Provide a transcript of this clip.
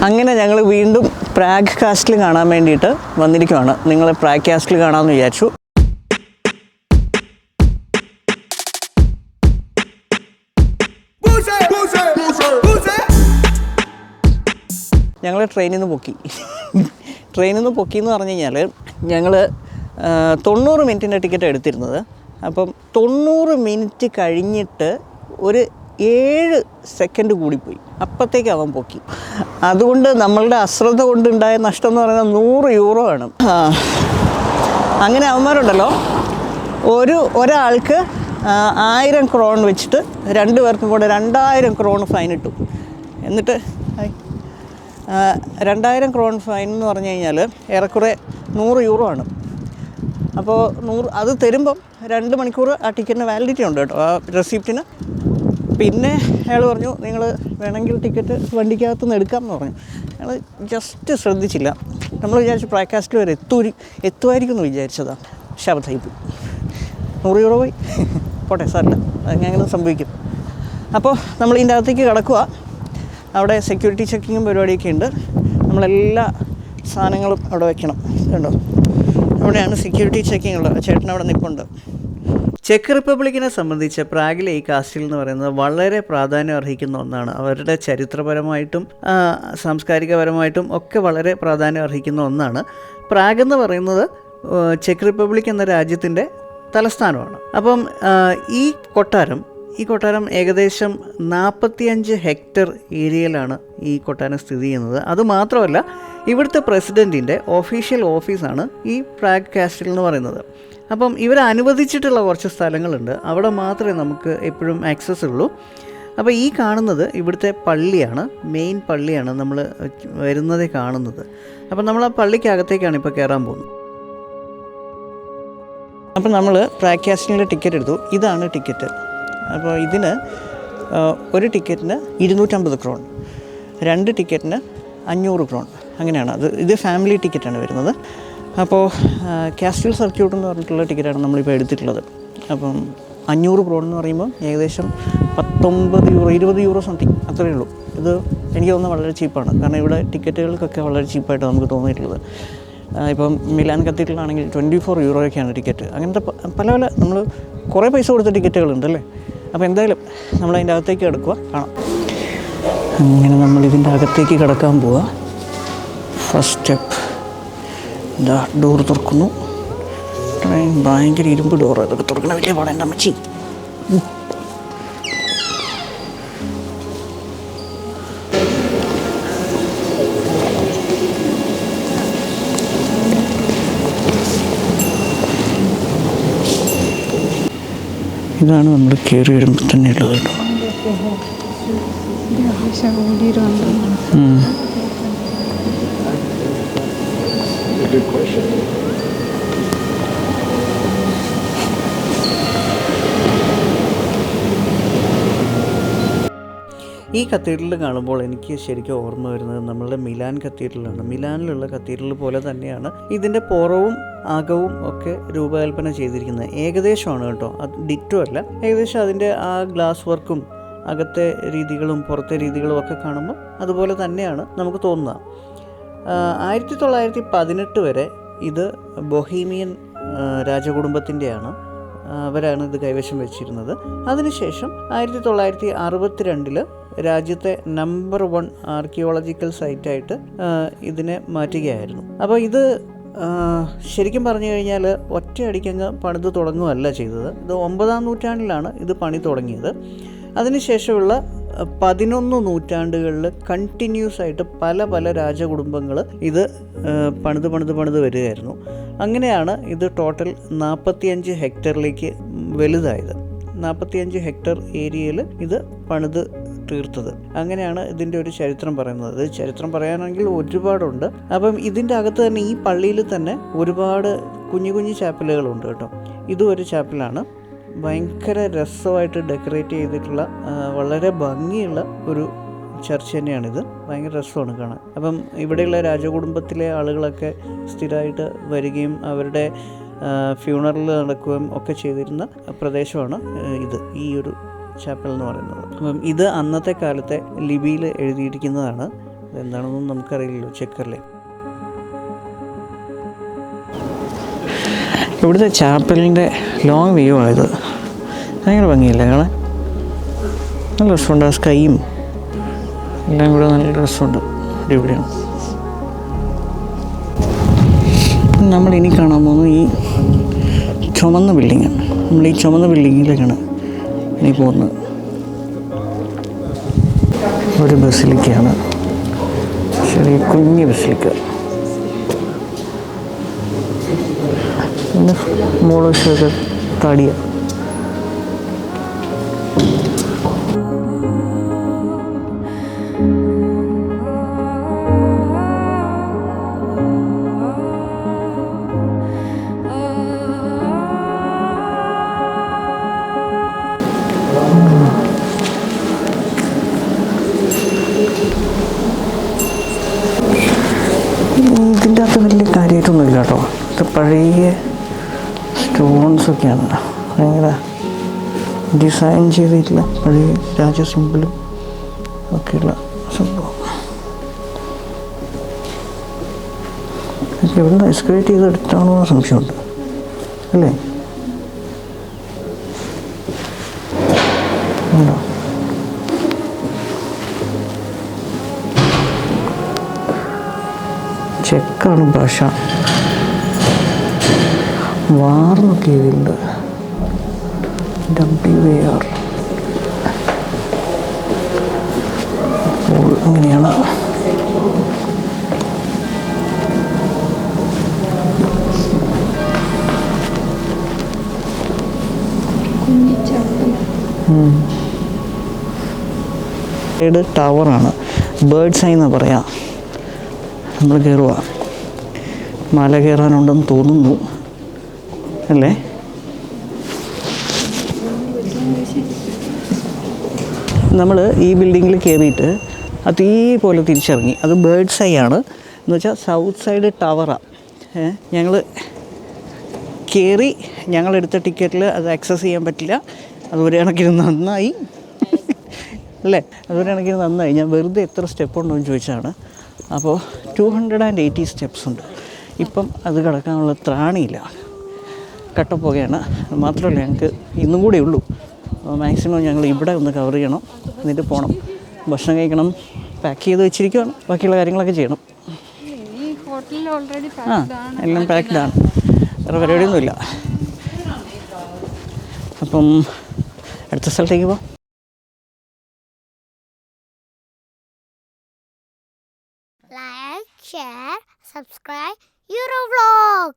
അങ്ങനെ ഞങ്ങൾ വീണ്ടും പ്രാഗ് കാസ്റ്റിൽ കാണാൻ വേണ്ടിയിട്ട് വന്നിരിക്കുവാണ്. നിങ്ങൾ പ്രാഗ് കാസ്റ്റിൽ കാണാമെന്ന് വിചാരിച്ചു. ഞങ്ങൾ ട്രെയിനിൽ നിന്ന് പൊക്കി എന്ന് പറഞ്ഞു കഴിഞ്ഞാൽ ഞങ്ങൾ 90 മിനിറ്റിൻ്റെ ടിക്കറ്റ് എടുത്തിരുന്നത്. അപ്പം 90 മിനിറ്റ് കഴിഞ്ഞിട്ട് ഒരു 7 സെക്കൻഡ് കൂടിപ്പോയി, അപ്പോഴത്തേക്ക് അവൻ പൊക്കി. അതുകൊണ്ട് നമ്മളുടെ അശ്രദ്ധ കൊണ്ടുണ്ടായ നഷ്ടം എന്ന് പറയുന്നത് 100 യൂറോ ആണ്. അങ്ങനെ അവന്മാരുണ്ടല്ലോ, ഒരാൾക്ക് 1000 ക്രോൺ വെച്ചിട്ട് 2 പേർക്കും കൂടെ 2000 ക്രോൺ ഫൈൻ ഇട്ടു. എന്നിട്ട് 2000 ക്രോൺ ഫൈൻ എന്ന് പറഞ്ഞു കഴിഞ്ഞാൽ ഏറെക്കുറെ 100 യൂറോ ആണ്. അപ്പോൾ 100 അത് തരുമ്പം 2 മണിക്കൂർ ആ ടിക്കറ്റിന് വാലിഡിറ്റി ഉണ്ട് കേട്ടോ, ആ റെസിപ്റ്റിന്. പിന്നെ അയാൾ പറഞ്ഞു, നിങ്ങൾ വേണമെങ്കിൽ ടിക്കറ്റ് വണ്ടിക്കകത്ത് നിന്ന് എടുക്കാമെന്ന് പറഞ്ഞു. ഞങ്ങൾ ജസ്റ്റ് ശ്രദ്ധിച്ചില്ല. നമ്മൾ വിചാരിച്ചു പ്രാക്കാസ്റ്റിൽ വരെ എത്തുമായിരിക്കും എന്ന് വിചാരിച്ചതാണ്. പക്ഷെ അബദ്ധമായിപ്പോയി. 100 യൂറോ പോയി. പോട്ടെ, സാറില്ല, അങ്ങനെ സംഭവിക്കും. അപ്പോൾ നമ്മൾ ഇതിൻ്റെ അകത്തേക്ക് കിടക്കുക. അവിടെ സെക്യൂരിറ്റി ചെക്കിങ്ങും പരിപാടിയൊക്കെ ഉണ്ട്. നമ്മളെല്ലാ സാധനങ്ങളും അവിടെ വയ്ക്കണം. കണ്ടോ, അവിടെയാണ് സെക്യൂരിറ്റി ചെക്കിങ് ഉള്ളത്. ചേട്ടൻ അവിടെ നിൽപ്പുണ്ട്. ചെക്ക് റിപ്പബ്ലിക്കിനെ സംബന്ധിച്ച് പ്രാഗിലെ ഈ കാസ്റ്റിൽ എന്ന് പറയുന്നത് വളരെ പ്രാധാന്യം അർഹിക്കുന്ന ഒന്നാണ്. അവരുടെ ചരിത്രപരമായിട്ടും സാംസ്കാരികപരമായിട്ടും ഒക്കെ വളരെ പ്രാധാന്യം അർഹിക്കുന്ന ഒന്നാണ്. പ്രാഗ് എന്ന് പറയുന്നത് ചെക്ക് റിപ്പബ്ലിക് എന്ന രാജ്യത്തിൻ്റെ തലസ്ഥാനമാണ്. അപ്പം ഈ കൊട്ടാരം ഏകദേശം 45 ഹെക്ടർ ഏരിയയിലാണ് ഈ കൊട്ടാരം സ്ഥിതി ചെയ്യുന്നത്. അതുമാത്രമല്ല, ഇവിടുത്തെ പ്രസിഡൻറ്റിൻ്റെ ഒഫീഷ്യൽ ഓഫീസാണ് ഈ പ്രാഗ് കാസ്റ്റിൽ എന്ന് പറയുന്നത്. അപ്പം ഇവർ അനുവദിച്ചിട്ടുള്ള കുറച്ച് സ്ഥലങ്ങളുണ്ട്, അവിടെ മാത്രമേ നമുക്ക് എപ്പോഴും ആക്സസ് ഉള്ളൂ. അപ്പോൾ ഈ കാണുന്നത് ഇവിടുത്തെ പള്ളിയാണ്, മെയിൻ പള്ളിയാണ് നമ്മൾ വരുന്നതേ കാണുന്നത്. അപ്പം നമ്മൾ ആ പള്ളിക്കകത്തേക്കാണ് ഇപ്പോൾ കയറാൻ പോകുന്നത്. അപ്പം നമ്മൾ പ്രാഗ് കാസ്റ്റിലിൻ്റെ ടിക്കറ്റ് എടുത്തു. ഇതാണ് ടിക്കറ്റ്. അപ്പോൾ ഇതിന് ഒരു ടിക്കറ്റിന് 250 ക്രോൺ, 2 ടിക്കറ്റിന് 500 ക്രോൺ, അങ്ങനെയാണ്. ഇത് ഫാമിലി ടിക്കറ്റാണ് വരുന്നത്. അപ്പോൾ കാസ്റ്റിൽ സർക്യൂട്ട് എന്ന് പറഞ്ഞിട്ടുള്ള ടിക്കറ്റാണ് നമ്മളിപ്പോൾ എടുത്തിട്ടുള്ളത്. അപ്പം 500 ക്രോൺ എന്ന് പറയുമ്പോൾ ഏകദേശം 19 യൂറോ 20 യൂറോ സംതിങ്, അത്രയേ ഉള്ളൂ. ഇത് എനിക്ക് തോന്നുന്നത് വളരെ ചീപ്പാണ്. കാരണം ഇവിടെ ടിക്കറ്റുകൾക്കൊക്കെ വളരെ ചീപ്പായിട്ട് നമുക്ക് തോന്നിയിട്ടുള്ളത്. ഇപ്പം മിലാൻ കത്തീഡ്രലാണെങ്കിൽ 24 യൂറോയൊക്കെയാണ് ടിക്കറ്റ്. അങ്ങനത്തെ പല നമ്മൾ കുറേ പൈസ കൊടുത്ത ടിക്കറ്റുകളുണ്ടല്ലേ. അപ്പോൾ എന്തായാലും നമ്മളതിൻ്റെ അകത്തേക്ക് കിടക്കുക, കാണാം. അങ്ങനെ നമ്മളിതിൻ്റെ അകത്തേക്ക് കിടക്കാൻ പോവുക. ഫസ്റ്റ് സ്റ്റെപ്പ്, ഇതാ ഡോർ തുറക്കുന്നു. ഭയങ്കര ഇരുമ്പ് ഡോറ്, അതൊക്കെ തുറക്കണ വലിയ പാടാ എൻ്റെ അമ്മച്ചി. ഇതാണ് നമ്മൾ കയറി വരുമ്പോൾ തന്നെ ഉള്ളത് കേട്ടോ. ഈ കത്തീഡ്രൽ കാണുമ്പോൾ എനിക്ക് ശരിക്കും ഓർമ്മ വരുന്നത് നമ്മളുടെ മിലാൻ കത്തീഡ്രലാണ്. മിലാനിലുള്ള കത്തീഡ്രൽ പോലെ തന്നെയാണ് ഇതിൻ്റെ പുറവും അകവും ഒക്കെ രൂപകൽപ്പന ചെയ്തിരിക്കുന്നത്. ഏകദേശമാണ് കേട്ടോ, അത് ഡിറ്റോ അല്ല. ഏകദേശം അതിൻ്റെ ആ ഗ്ലാസ് വർക്കും അകത്തെ രീതികളും പുറത്തെ രീതികളും ഒക്കെ കാണുമ്പോൾ അതുപോലെ തന്നെയാണ് നമുക്ക് തോന്നുക. 1918 വരെ ഇത് ബൊഹീമിയൻ രാജകുടുംബത്തിൻ്റെയാണ്. അവരാണ് ഇത് കൈവശം വെച്ചിരുന്നത്. അതിനുശേഷം 1962 രാജ്യത്തെ നമ്പർ 1 ആർക്കിയോളജിക്കൽ സൈറ്റായിട്ട് ഇതിനെ മാറ്റുകയായിരുന്നു. അപ്പോൾ ഇത് ശരിക്കും പറഞ്ഞു കഴിഞ്ഞാൽ ഒറ്റയടിക്കങ്ങ് പണിത് തുടങ്ങുകയല്ല ചെയ്തത്. ഇത് 9ാം നൂറ്റാണ്ടിലാണ് ഇത് പണി തുടങ്ങിയത്. അതിനുശേഷമുള്ള 11 നൂറ്റാണ്ടുകളിൽ കണ്ടിന്യൂസ് ആയിട്ട് പല രാജകുടുംബങ്ങൾ ഇത് പണിത് വരികയായിരുന്നു. അങ്ങനെയാണ് ഇത് ടോട്ടൽ 45 ഹെക്ടറിലേക്ക് വലുതായത്. 45 ഹെക്ടർ ഏരിയയിൽ ഇത് പണിത് തീർത്തത്. അങ്ങനെയാണ് ഇതിൻ്റെ ഒരു ചരിത്രം പറയുന്നത്. ചരിത്രം പറയാനാണെങ്കിൽ ഒരുപാടുണ്ട്. അപ്പം ഇതിൻ്റെ അകത്ത് തന്നെ ഈ പള്ളിയിൽ തന്നെ ഒരുപാട് കുഞ്ഞു ചാപ്പലുകളുണ്ട് കേട്ടോ. ഇതും ഒരു ചാപ്പലാണ്. ഭയങ്കര രസമായിട്ട് ഡെക്കറേറ്റ് ചെയ്തിട്ടുള്ള വളരെ ഭംഗിയുള്ള ഒരു ചർച്ച് തന്നെയാണിത്. ഭയങ്കര രസമാണ് കാണാൻ. അപ്പം ഇവിടെയുള്ള രാജകുടുംബത്തിലെ ആളുകളൊക്കെ സ്ഥിരമായിട്ട് വരികയും അവരുടെ ഫ്യൂണറൽ നടക്കുകയും ഒക്കെ ചെയ്തിരുന്ന പ്രദേശമാണ് ഇത്, ഈ ഒരു ചാപ്പൽ എന്ന് പറയുന്നത്. അപ്പം ഇത് അന്നത്തെ കാലത്തെ ലിപിയിൽ എഴുതിയിരിക്കുന്നതാണ്. എന്താണെന്നൊന്നും നമുക്കറിയില്ലല്ലോ, ചെക്കല്ലേ. ഇവിടുത്തെ ചാപ്പലിൻ്റെ ലോങ് വ്യൂ ആണിത്. ഭയങ്കര ഭംഗിയില്ല കാണാൻ, നല്ല രസമുണ്ട്. ആ സ്കൈയും എല്ലാം കൂടെ നല്ല രസമുണ്ട്, അടിപൊളിയാണ്. നമ്മളിനി കാണാൻ പോകുന്നത് ഈ ചുമന്ന ബിൽഡിങ്. നമ്മൾ ഈ ചുമന്ന ബിൽഡിങ്ങിലേക്കാണ് ഇനി പോകുന്നത്. ഒരു ബസിലിക്കയാണ്, ചെറിയ കുഞ്ഞ് ബസിലിക്ക. പിന്നെ മോളൊക്കെ തടിയ. ഇതിൻ്റെ അകത്ത് വലിയ കാര്യമായിട്ടൊന്നുമില്ല കേട്ടോ. ഇത് പഴയ സ്റ്റോൺസൊക്കെയാണ്, ഭയങ്കര ഡിസൈൻ ചെയ്തിട്ടുള്ള പഴയ രാജ സിമ്പിളും ഒക്കെയുള്ള സംഭവം. എവിടെ എക്സ്കവേറ്റ് ചെയ്തെടുത്താണോ സംശയമുണ്ട് അല്ലേ? ഉണ്ടോ? ചെക്കാണ് ഭാഷ. വാർന്നൊക്കെ ഇതിലുണ്ട്, WAR. അപ്പോൾ അങ്ങനെയാണ്. ടവറാണ്, ബേർഡ്സ് ഐ എന്നാണ് പറയാം. നമ്മൾ കയറുക, മല കയറാനുണ്ടെന്ന് തോന്നുന്നു അല്ലേ? നമ്മൾ ഈ ബിൽഡിങ്ങിൽ കയറിയിട്ട് അതേപോലെ തിരിച്ചിറങ്ങി. അത് ബേർഡ്സ് ഐ ആണ്, എന്ന് വെച്ചാൽ സൗത്ത് സൈഡ് ടവറാണ്. ഞങ്ങൾ കയറി, ഞങ്ങളെടുത്ത ടിക്കറ്റിൽ അത് ആക്സസ് ചെയ്യാൻ പറ്റില്ല. അതൊരു കണക്കിന് നന്നായി അല്ലേ? അതൊരു കണക്കിന് നന്നായി. ഞാൻ വെറുതെ എത്ര സ്റ്റെപ്പ് ഉണ്ടോ എന്ന് ചോദിച്ചാണ്. അപ്പോൾ 280 സ്റ്റെപ്സ് ഉണ്ട്. ഇപ്പം അത് കിടക്കാനുള്ള ത്രാണിയില്ല, കട്ടപ്പോകയാണ്. മാത്രമല്ല ഞങ്ങൾക്ക് ഇന്നും കൂടെ ഉള്ളൂ. മാക്സിമം ഞങ്ങൾ ഇവിടെ ഒന്ന് കവർ ചെയ്യണം, എന്നിട്ട് പോകണം. ഭക്ഷണം കഴിക്കണം, പാക്ക് ചെയ്ത് വെച്ചിരിക്കുകയാണ്. ബാക്കിയുള്ള കാര്യങ്ങളൊക്കെ ചെയ്യണം. എല്ലാം പാക്ക്ഡാണ്, വേറെ പരിപാടിയൊന്നുമില്ല. അപ്പം അടുത്ത സ്ഥലത്തേക്ക് പോകാം. Like, share, subscribe, Eurovlog.